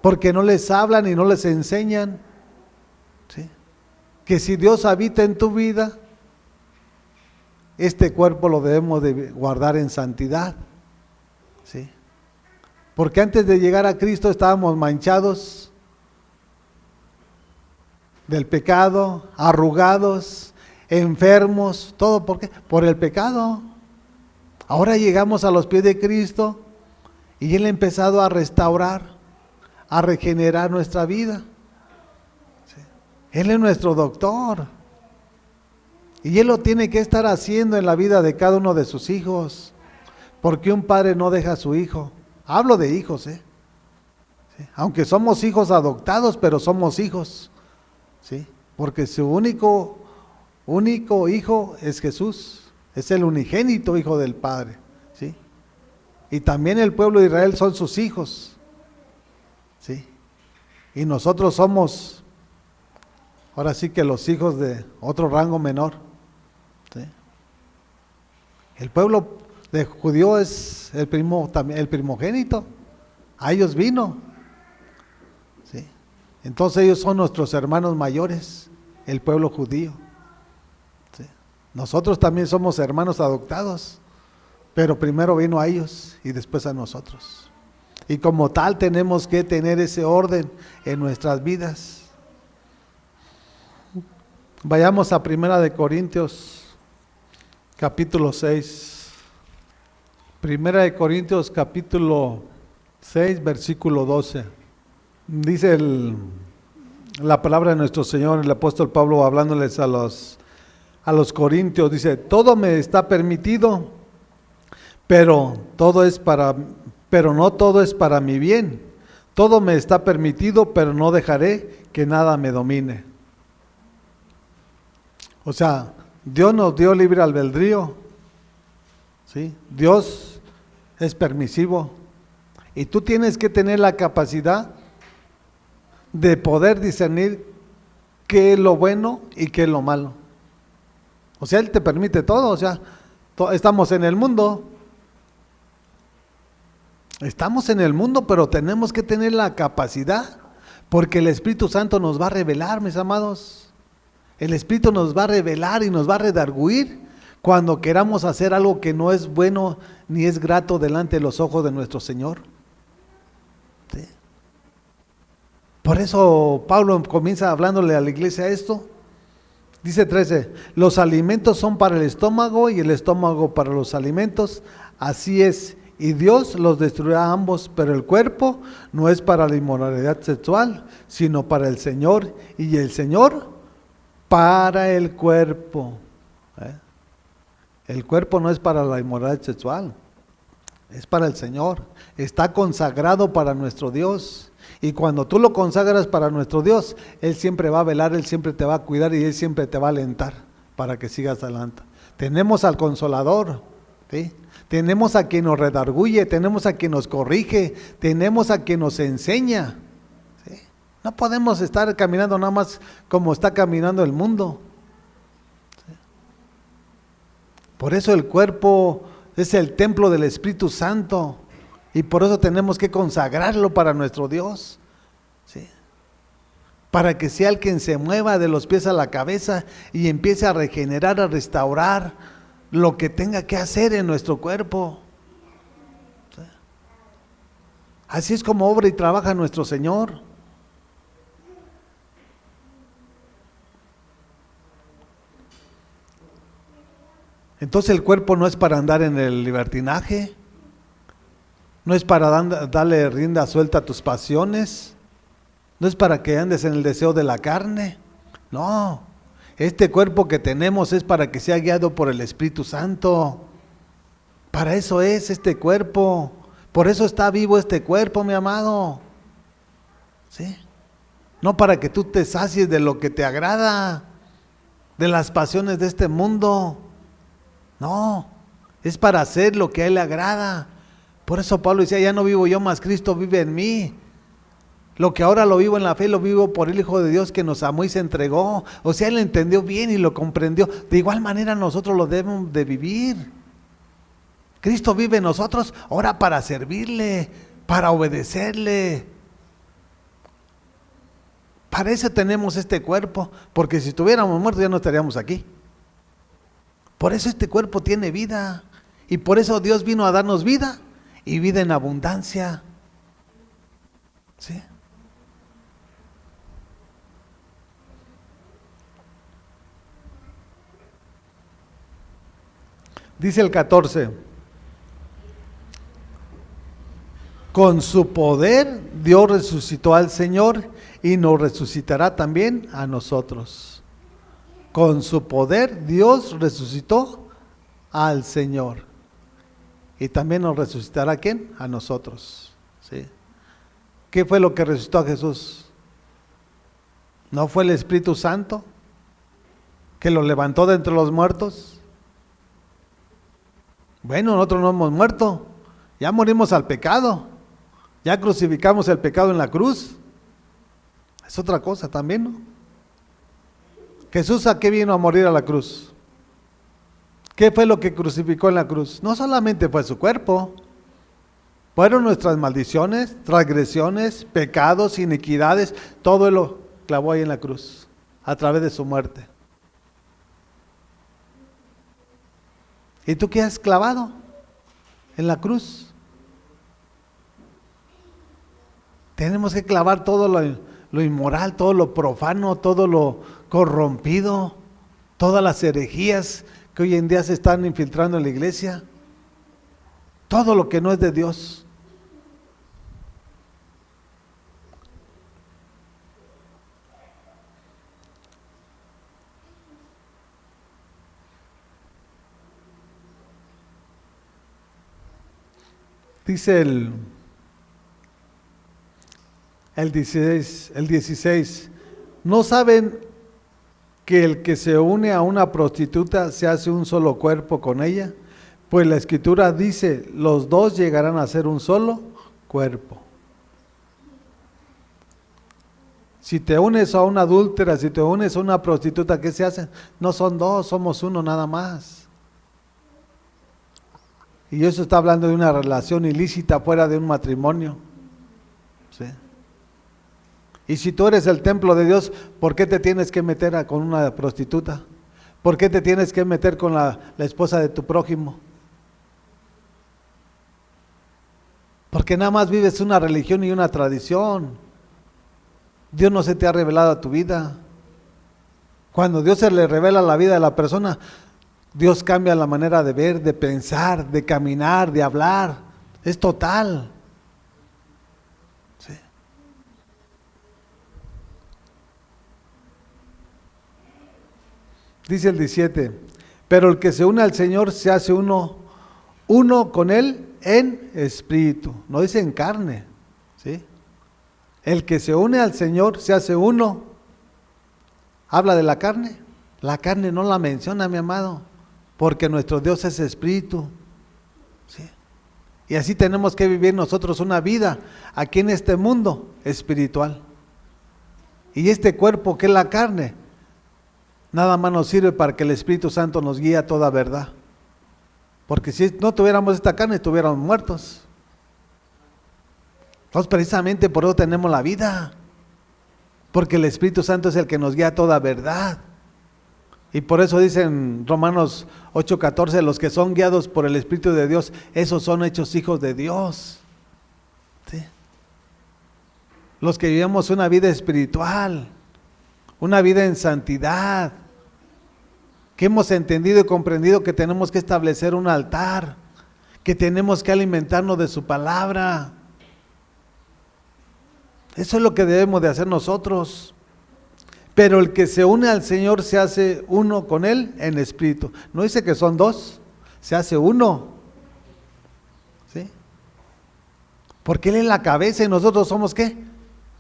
Porque no les hablan y no les enseñan. ¿Sí? Que si Dios habita en tu vida, este cuerpo lo debemos de guardar en santidad. ¿Sí? Porque antes de llegar a Cristo estábamos manchados del pecado, arrugados, enfermos, todo ¿por qué? Por el pecado. Ahora llegamos a los pies de Cristo y Él ha empezado a restaurar, a regenerar nuestra vida. ¿Sí? Él es nuestro doctor y Él lo tiene que estar haciendo en la vida de cada uno de sus hijos, porque un padre no deja a su hijo. Hablo de hijos, ¿sí? Aunque somos hijos adoptados, pero somos hijos, ¿sí? Porque su único hijo es Jesús, es el unigénito hijo del Padre, ¿sí? Y también el pueblo de Israel son sus hijos, ¿sí? Y nosotros somos, ahora sí que los hijos de otro rango menor, ¿sí? El pueblo de judío es el primogénito, a ellos vino, ¿sí? Entonces ellos son nuestros hermanos mayores, el pueblo judío. ¿Sí? Nosotros también somos hermanos adoptados, pero primero vino a ellos y después a nosotros. Y como tal tenemos que tener ese orden en nuestras vidas. Vayamos a 1 Corintios, capítulo 6. 1 Corintios, capítulo 6, versículo 12. Dice la palabra de nuestro Señor, el apóstol Pablo, hablándoles a los corintios, dice: todo me está permitido, pero no todo es para mi bien. Todo me está permitido, pero no dejaré que nada me domine. O sea, Dios nos dio libre albedrío, ¿sí? Dios es permisivo y tú tienes que tener la capacidad de poder discernir qué es lo bueno y qué es lo malo. O sea, Él te permite todo. O sea, estamos en el mundo, pero tenemos que tener la capacidad, porque el Espíritu Santo nos va a revelar, mis amados. El Espíritu nos va a revelar y nos va a redarguir cuando queramos hacer algo que no es bueno ni es grato delante de los ojos de nuestro Señor. ¿Sí? Por eso Pablo comienza hablándole a la iglesia esto. Dice 13, los alimentos son para el estómago y el estómago para los alimentos. Así es, y Dios los destruirá a ambos, pero el cuerpo no es para la inmoralidad sexual, sino para el Señor, y el Señor para el cuerpo. El cuerpo no es para la inmoralidad sexual, es para el Señor. Está consagrado para nuestro Dios. Y cuando tú lo consagras para nuestro Dios, Él siempre va a velar, Él siempre te va a cuidar y Él siempre te va a alentar para que sigas adelante. Tenemos al Consolador, ¿sí? Tenemos a quien nos redarguye, tenemos a quien nos corrige, tenemos a quien nos enseña, ¿sí? No podemos estar caminando nada más como está caminando el mundo. Por eso el cuerpo es el templo del Espíritu Santo y por eso tenemos que consagrarlo para nuestro Dios, ¿sí? Para que sea el quien se mueva de los pies a la cabeza y empiece a regenerar, a restaurar lo que tenga que hacer en nuestro cuerpo, ¿sí? Así es como obra y trabaja nuestro Señor. Entonces el cuerpo no es para andar en el libertinaje, no es para darle rienda suelta a tus pasiones, no es para que andes en el deseo de la carne, no. Este cuerpo que tenemos es para que sea guiado por el Espíritu Santo. Para eso es este cuerpo. Por eso está vivo este cuerpo, mi amado. ¿Sí? No para que tú te sacies de lo que te agrada, de las pasiones de este mundo. No, es para hacer lo que a Él le agrada. Por eso Pablo decía, ya no vivo yo, mas Cristo vive en mí. Lo que ahora lo vivo en la fe, lo vivo por el Hijo de Dios que nos amó y se entregó. O sea, Él entendió bien y lo comprendió. De igual manera nosotros lo debemos de vivir. Cristo vive en nosotros ahora para servirle, para obedecerle. Para eso tenemos este cuerpo, porque si estuviéramos muertos ya no estaríamos aquí. Por eso este cuerpo tiene vida, y por eso Dios vino a darnos vida, y vida en abundancia. ¿Sí? Dice el 14, con su poder Dios resucitó al Señor y nos resucitará también a nosotros. Con su poder Dios resucitó al Señor y también nos resucitará ¿a quién? A nosotros. ¿Sí? ¿Qué fue lo que resucitó a Jesús? ¿No fue el Espíritu Santo que lo levantó de entre los muertos? Bueno, nosotros no hemos muerto, ya morimos al pecado, ya crucificamos el pecado en la cruz. Es otra cosa también, ¿no? Jesús, ¿a qué vino a morir a la cruz? ¿Qué fue lo que crucificó en la cruz? No solamente fue su cuerpo, fueron nuestras maldiciones, transgresiones, pecados, iniquidades, todo Él lo clavó ahí en la cruz, a través de su muerte. ¿Y tú qué has clavado en la cruz? Tenemos que clavar todo lo inmoral, todo lo profano, todo lo corrompido, todas las herejías que hoy en día se están infiltrando en la iglesia, todo lo que no es de Dios. Dice el 16, ¿no saben que el que se une a una prostituta se hace un solo cuerpo con ella? Pues la Escritura dice, los dos llegarán a ser un solo cuerpo. Si te unes a una adúltera, si te unes a una prostituta, ¿qué se hacen? No son dos, somos uno nada más. Y eso está hablando de una relación ilícita fuera de un matrimonio. ¿Sí? Y si tú eres el templo de Dios, ¿por qué te tienes que meter con una prostituta? ¿Por qué te tienes que meter con la esposa de tu prójimo? Porque nada más vives una religión y una tradición. Dios no se te ha revelado a tu vida. Cuando Dios se le revela la vida de la persona, Dios cambia la manera de ver, de pensar, de caminar, de hablar. Es total. ¿Sí? Dice el 17, pero el que se une al Señor se hace uno con Él en espíritu. No dice en carne. ¿Sí? El que se une al Señor se hace uno. ¿Habla de la carne? La carne no la menciona, mi amado. Porque nuestro Dios es espíritu. ¿Sí? Y así tenemos que vivir nosotros una vida aquí en este mundo espiritual. Y este cuerpo que es la carne, nada más nos sirve para que el Espíritu Santo nos guíe a toda verdad. Porque si no tuviéramos esta carne, estuviéramos muertos. Entonces precisamente por eso tenemos la vida. Porque el Espíritu Santo es el que nos guía a toda verdad. Y por eso dice en Romanos 8:14, los que son guiados por el Espíritu de Dios, esos son hechos hijos de Dios. ¿Sí? Los que vivimos una vida espiritual, una vida en santidad. que hemos entendido y comprendido que tenemos que establecer un altar, que tenemos que alimentarnos de su palabra. Eso es lo que debemos de hacer nosotros. Pero el que se une al Señor se hace uno con Él en espíritu. No dice que son dos, se hace uno. ¿Sí? Porque Él es la cabeza y nosotros somos ¿qué?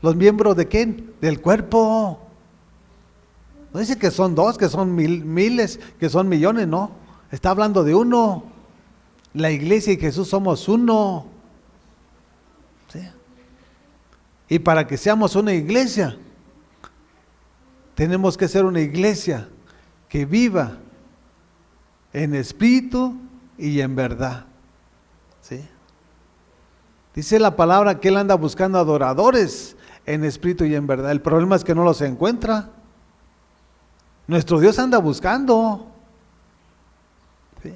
Los miembros de ¿quién? Del cuerpo. No dice que son dos, que son miles, que son millones, no. Está hablando de uno. La iglesia y Jesús somos uno. ¿Sí? Y para que seamos una iglesia, tenemos que ser una iglesia que viva en espíritu y en verdad. ¿Sí? Dice la palabra que Él anda buscando adoradores en espíritu y en verdad. El problema es que no los encuentra. Nuestro Dios anda buscando. ¿Sí?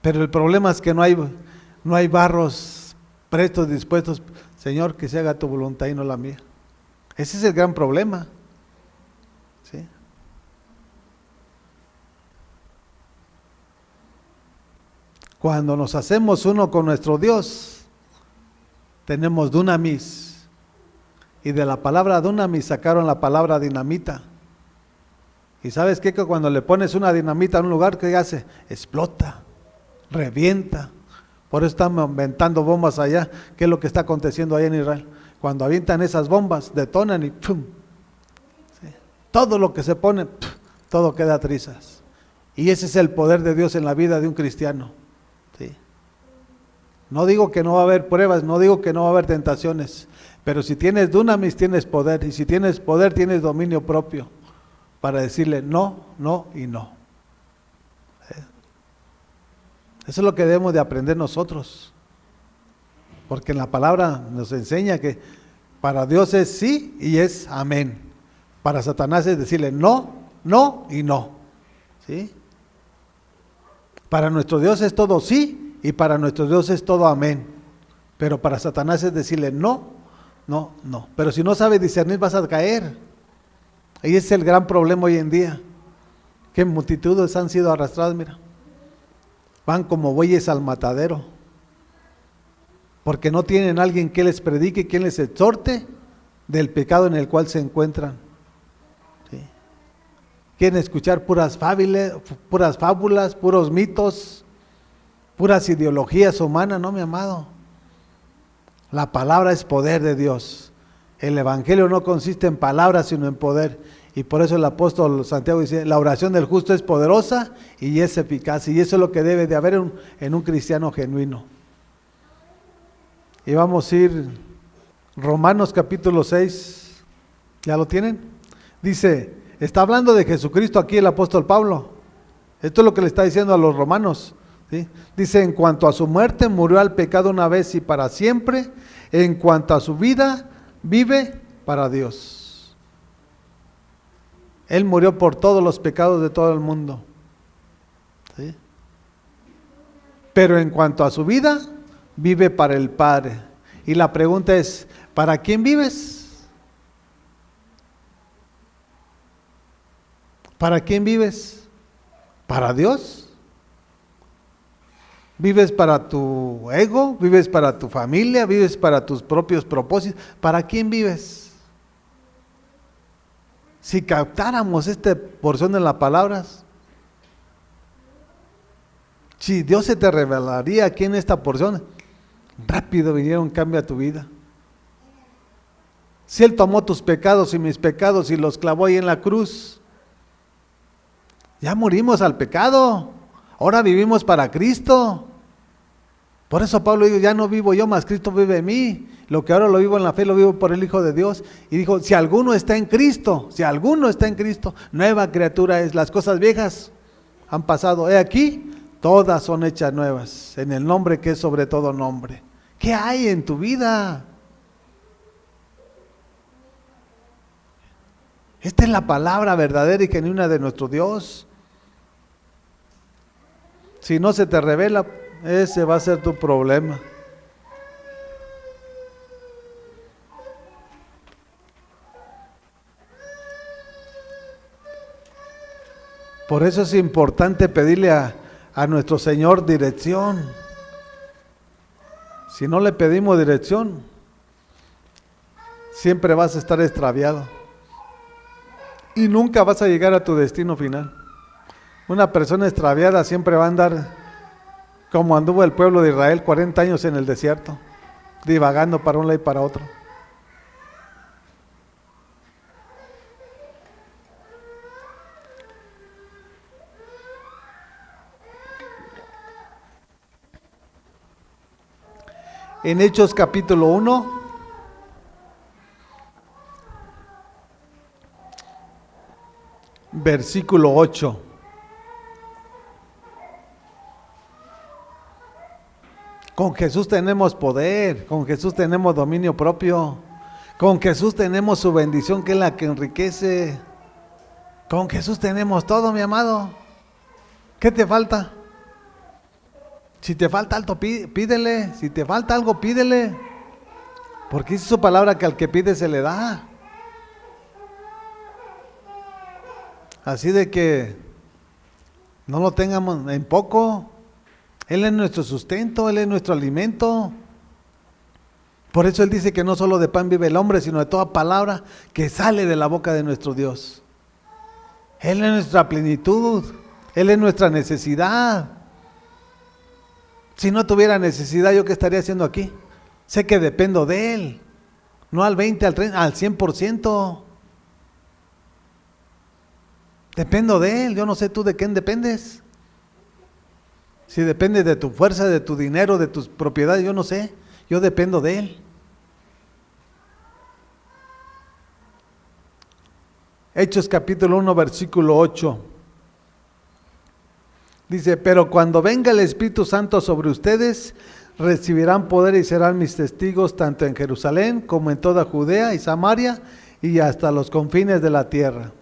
Pero el problema es que no hay barros prestos, dispuestos. Señor, que se haga tu voluntad y no la mía. Ese es el gran problema. ¿Sí? Cuando nos hacemos uno con nuestro Dios, tenemos dunamis. Y de la palabra dunamis sacaron la palabra dinamita. Y ¿sabes qué? Que cuando le pones una dinamita en un lugar, ¿qué hace? Explota, revienta. Por eso están aventando bombas allá. ¿Qué es lo que está aconteciendo allá en Israel? Cuando avientan esas bombas, detonan y ¡pum! ¿Sí? Todo lo que se pone, ¡pum!, todo queda trizas. Y ese es el poder de Dios en la vida de un cristiano. ¿Sí? No digo que no va a haber pruebas, no digo que no va a haber tentaciones, pero si tienes dunamis, tienes poder. Y si tienes poder, tienes dominio propio para decirle no, no y no. ¿Sí? Eso es lo que debemos de aprender nosotros. Porque en la palabra nos enseña que para Dios es sí y es amén. Para Satanás es decirle no, no y no. ¿Sí? Para nuestro Dios es todo sí y para nuestro Dios es todo amén. Pero para Satanás es decirle no, no, no. Pero si no sabes discernir vas a caer. Y ese es el gran problema hoy en día. Que multitudes han sido arrastradas, mira. Van como bueyes al matadero. Porque no tienen alguien que les predique, quien les exhorte del pecado en el cual se encuentran. ¿Sí? Quieren escuchar puras fábulas, puros mitos, puras ideologías humanas, no, mi amado. La palabra es poder de Dios. El evangelio no consiste en palabras, sino en poder. Y por eso el apóstol Santiago dice, la oración del justo es poderosa y es eficaz. Y eso es lo que debe de haber en un cristiano genuino. Y vamos a ir Romanos capítulo 6, ¿ya lo tienen? Dice, está hablando de Jesucristo aquí el apóstol Pablo. Esto es lo que le está diciendo a los romanos. ¿Sí? Dice, en cuanto a su muerte, murió al pecado una vez y para siempre. En cuanto a su vida, vive para Dios. Él murió por todos los pecados de todo el mundo. ¿Sí? Pero en cuanto a su vida, vive para el Padre. Y la pregunta es, ¿para quién vives? ¿Para quién vives? ¿Para Dios? ¿Vives para tu ego? ¿Vives para tu familia? ¿Vives para tus propios propósitos? ¿Para quién vives? Si captáramos esta porción de las palabras, si Dios se te revelaría aquí en esta porción, rápido viniera un cambio a tu vida. Si Él tomó tus pecados y mis pecados y los clavó ahí en la cruz, ya morimos al pecado, ahora vivimos para Cristo. Por eso Pablo dijo, ya no vivo yo, mas Cristo vive en mí. Lo que ahora lo vivo en la fe, lo vivo por el Hijo de Dios. Y dijo, si alguno está en Cristo, nueva criatura es. Las cosas viejas han pasado. He aquí, todas son hechas nuevas, en el nombre que es sobre todo nombre. ¿Qué hay en tu vida? Esta es la palabra verdadera y genuina de nuestro Dios. Si no se te revela, ese va a ser tu problema. Por eso es importante pedirle a nuestro Señor dirección. Si no le pedimos dirección, siempre vas a estar extraviado y nunca vas a llegar a tu destino final. Una persona extraviada siempre va a andar como anduvo el pueblo de Israel 40 años en el desierto, divagando para un lado y para otro. En Hechos capítulo 1, versículo 8. Con Jesús tenemos poder, con Jesús tenemos dominio propio, con Jesús tenemos su bendición que es la que enriquece. Con Jesús tenemos todo, mi amado. ¿Qué te falta? Si te falta algo, pídele. Si te falta algo, pídele. Porque dice su palabra que al que pide se le da. Así de que no lo tengamos en poco. Él es nuestro sustento, Él es nuestro alimento. Por eso Él dice que no solo de pan vive el hombre, sino de toda palabra que sale de la boca de nuestro Dios. Él es nuestra plenitud, Él es nuestra necesidad. Si no tuviera necesidad, ¿yo qué estaría haciendo aquí? Sé que dependo de Él, no al 20, al 30, al 100%. Dependo de Él, yo no sé tú de quién dependes. Si depende de tu fuerza, de tu dinero, de tus propiedades, yo no sé. Yo dependo de Él. Hechos capítulo 1, versículo 8. Dice, pero cuando venga el Espíritu Santo sobre ustedes, recibirán poder y serán mis testigos tanto en Jerusalén como en toda Judea y Samaria y hasta los confines de la tierra.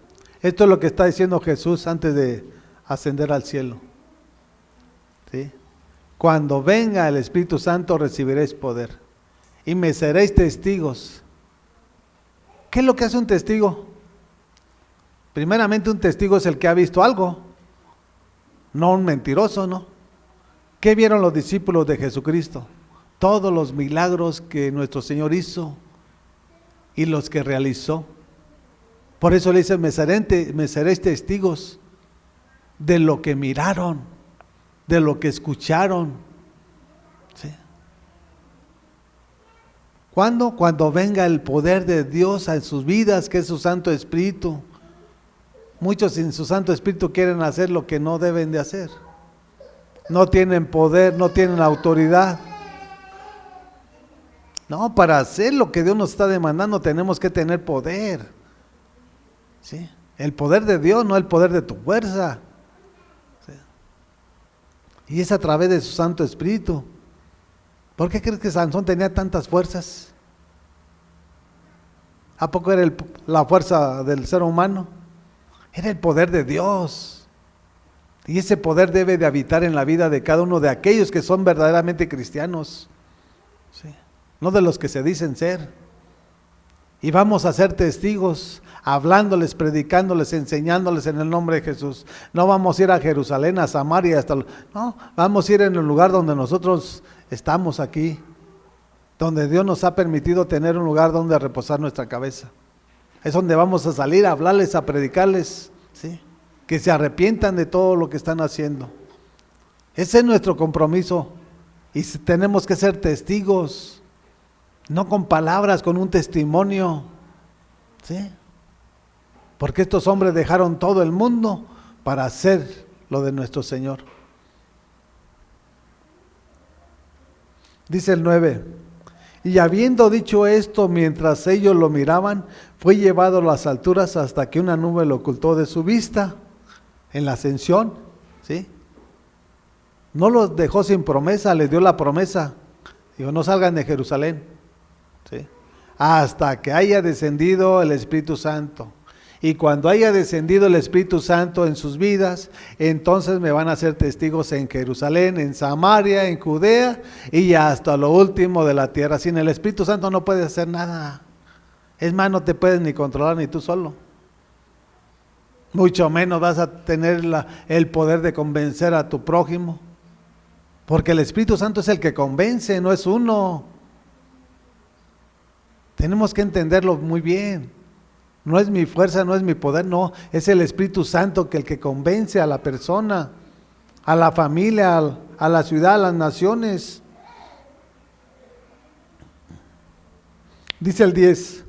Esto es lo que está diciendo Jesús antes de ascender al cielo. ¿Sí? Cuando venga el Espíritu Santo recibiréis poder y me seréis testigos. ¿Qué es lo que hace un testigo? Primeramente un testigo es el que ha visto algo, no un mentiroso, ¿no? ¿Qué vieron los discípulos de Jesucristo? Todos los milagros que nuestro Señor hizo y los que realizó. Por eso le dice, me seréis testigos de lo que miraron, de lo que escucharon. ¿Sí? ¿Cuándo? Cuando venga el poder de Dios en sus vidas, que es su Santo Espíritu. Muchos sin su Santo Espíritu quieren hacer lo que no deben de hacer. No tienen poder, no tienen autoridad. No, para hacer lo que Dios nos está demandando tenemos que tener poder. ¿Sí? El poder de Dios, no el poder de tu fuerza. ¿Sí? Y es a través de su Santo Espíritu. ¿Por qué crees que Sansón tenía tantas fuerzas? ¿A poco era la fuerza del ser humano? Era el poder de Dios. Y ese poder debe de habitar en la vida de cada uno de aquellos que son verdaderamente cristianos. ¿Sí? No de los que se dicen ser. Y vamos a ser testigos, hablándoles, predicándoles, enseñándoles en el nombre de Jesús. No vamos a ir a Jerusalén, a Samaria, no, vamos a ir en el lugar donde nosotros estamos aquí, donde Dios nos ha permitido tener un lugar donde reposar nuestra cabeza. Es donde vamos a salir a hablarles, a predicarles, ¿sí? Que se arrepientan de todo lo que están haciendo. Ese es nuestro compromiso y tenemos que ser testigos, no con palabras, con un testimonio, ¿sí? Porque estos hombres dejaron todo el mundo para hacer lo de nuestro Señor. Dice el 9, y habiendo dicho esto, mientras ellos lo miraban, fue llevado a las alturas hasta que una nube lo ocultó de su vista en la ascensión, ¿sí? No los dejó sin promesa, les dio la promesa. Dijo, no salgan de Jerusalén, ¿sí? Hasta que haya descendido el Espíritu Santo. Y cuando haya descendido el Espíritu Santo en sus vidas, entonces me van a ser testigos en Jerusalén, en Samaria, en Judea y hasta lo último de la tierra. Sin el Espíritu Santo no puedes hacer nada. Es más, no te puedes ni controlar ni tú solo. mucho menos vas a tener el poder de convencer a tu prójimo, porque el Espíritu Santo es el que convence, no es uno. Tenemos que entenderlo muy bien. No es mi fuerza, no es mi poder, no, es el Espíritu Santo el que convence a la persona, a la familia, a la ciudad, a las naciones. Dice el 10,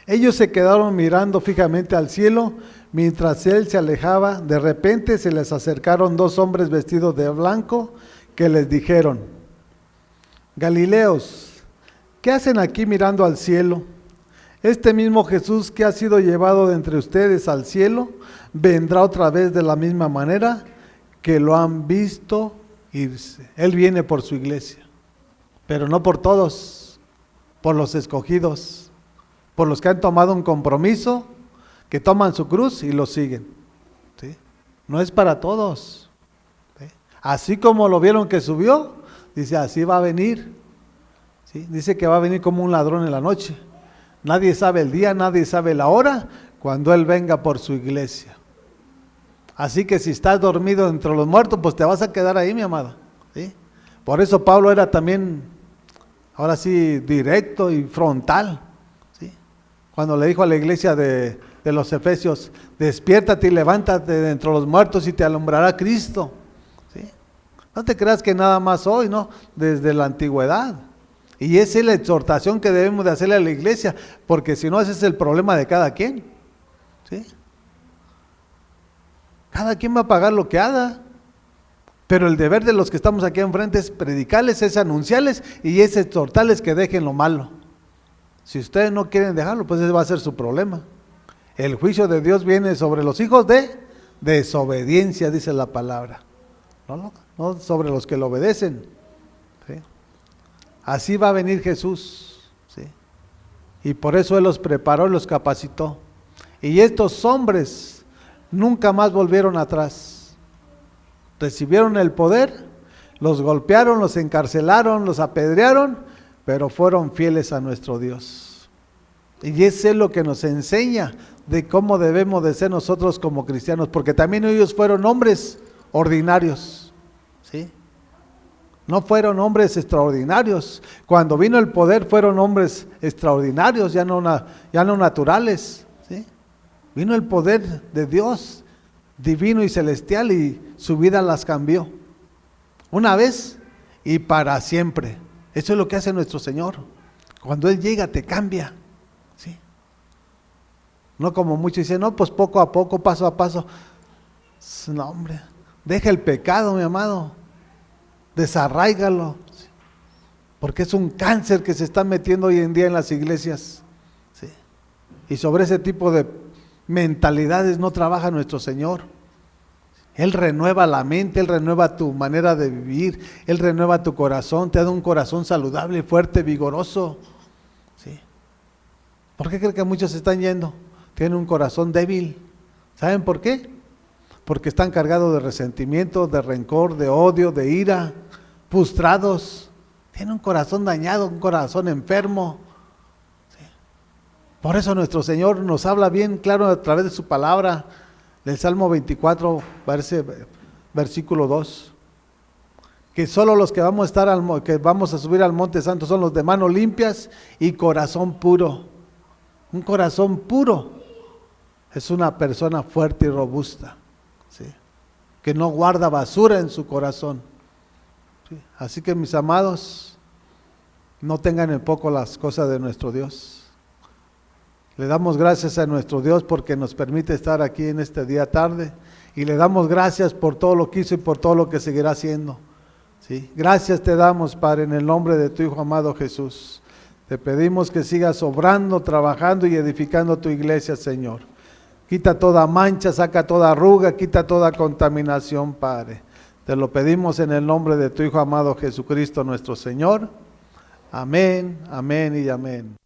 ellos se quedaron mirando fijamente al cielo mientras él se alejaba. De repente se les acercaron dos hombres vestidos de blanco que les dijeron: Galileos, ¿qué hacen aquí mirando al cielo? Este mismo Jesús que ha sido llevado de entre ustedes al cielo, vendrá otra vez de la misma manera que lo han visto irse. Él viene por su iglesia, pero no por todos, por los escogidos, por los que han tomado un compromiso, que toman su cruz y lo siguen. ¿Sí? No es para todos. ¿Sí? Así como lo vieron que subió, dice, así va a venir. ¿Sí? Dice que va a venir como un ladrón en la noche. Nadie sabe el día, nadie sabe la hora, cuando Él venga por su iglesia. Así que si estás dormido entre los muertos, pues te vas a quedar ahí, mi amada. ¿Sí? Por eso Pablo era también, ahora sí, directo y frontal. ¿Sí? Cuando le dijo a la iglesia de los Efesios: despiértate y levántate de entre los muertos y te alumbrará Cristo. ¿Sí? No te creas que nada más hoy, ¿no? Desde la antigüedad. Y esa es la exhortación que debemos de hacerle a la iglesia, porque si no, ese es el problema de cada quien. ¿Sí? Cada quien va a pagar lo que haga, pero el deber de los que estamos aquí enfrente es predicarles, es anunciarles y es exhortarles que dejen lo malo. Si ustedes no quieren dejarlo, pues ese va a ser su problema. El juicio de Dios viene sobre los hijos de desobediencia, dice la palabra, no sobre los que lo obedecen. ¿Sí? Así va a venir Jesús, ¿sí? Y por eso Él los preparó y los capacitó. Y estos hombres nunca más volvieron atrás. Recibieron el poder, los golpearon, los encarcelaron, los apedrearon, pero fueron fieles a nuestro Dios. Y eso es lo que nos enseña de cómo debemos de ser nosotros como cristianos, porque también ellos fueron hombres ordinarios, ¿sí? No fueron hombres extraordinarios. Cuando vino el poder fueron hombres extraordinarios, ya no naturales. ¿Sí? Vino el poder de Dios, divino y celestial, y su vida las cambió. Una vez y para siempre. Eso es lo que hace nuestro Señor. Cuando Él llega te cambia. ¿Sí? No como muchos dicen, no, pues poco a poco, paso a paso. No, hombre, deja el pecado, mi amado. Desarráigalo, porque es un cáncer que se está metiendo hoy en día en las iglesias. ¿Sí? Y sobre ese tipo de mentalidades no trabaja nuestro Señor. Él renueva la mente, Él renueva tu manera de vivir, Él renueva tu corazón, te da un corazón saludable, fuerte, vigoroso. ¿Sí? ¿Por qué creen que muchos se están yendo? Tienen un corazón débil. ¿Saben por qué? Porque están cargados de resentimiento, de rencor, de odio, de ira, frustrados. Tienen un corazón dañado, un corazón enfermo. ¿Sí? Por eso nuestro Señor nos habla bien claro a través de su palabra, del Salmo 24, versículo 2. Que solo los que vamos a subir al Monte Santo son los de manos limpias y corazón puro. Un corazón puro es una persona fuerte y robusta. ¿Sí? Que no guarda basura en su corazón. ¿Sí? Así que mis amados, no tengan en poco las cosas de nuestro Dios. Le damos gracias a nuestro Dios porque nos permite estar aquí en este día tarde, y le damos gracias por todo lo que hizo y por todo lo que seguirá haciendo. ¿Sí? Gracias te damos, Padre, en el nombre de tu Hijo amado Jesús. Te pedimos que sigas obrando, trabajando y edificando tu iglesia, Señor. Quita toda mancha, saca toda arruga, quita toda contaminación, Padre. Te lo pedimos en el nombre de tu Hijo amado Jesucristo, nuestro Señor. Amén, amén y amén.